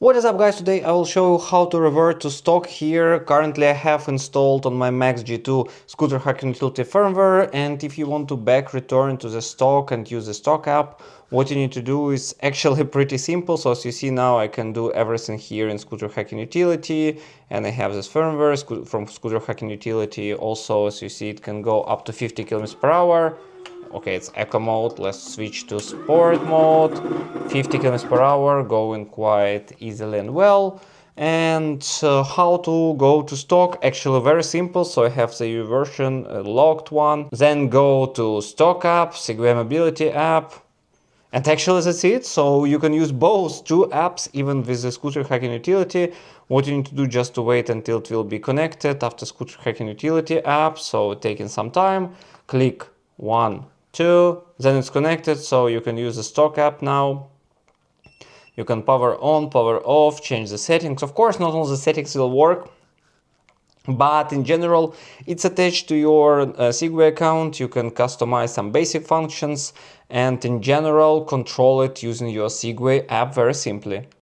What is up, guys? Today I will show you how to revert to stock here. Currently I have installed on my Max G2 scooter hacking utility firmware, and if you want to back return to the stock and use the stock app, what you need to do is actually pretty simple. So as you see now, I can do everything here in scooter hacking utility, and I have this firmware from scooter hacking utility. Also, as you see, it can go up to 50 km/h. Okay, it's eco mode. Let's switch to sport mode. 50 km/h, going quite easily and well. And how to go to stock? Actually very simple. So I have the U version, locked one. Then go to stock app, Segway mobility app. And actually that's it. So you can use both two apps even with the scooter hacking utility. What you need to do just to wait until it will be connected after scooter hacking utility app. So taking some time, click 1, 2, then it's connected, so you can use the stock app now. You can power on, power off, change the settings. Of course, not all the settings will work, but in general, it's attached to your Segway account. You can customize some basic functions and in general control it using your Segway app very simply.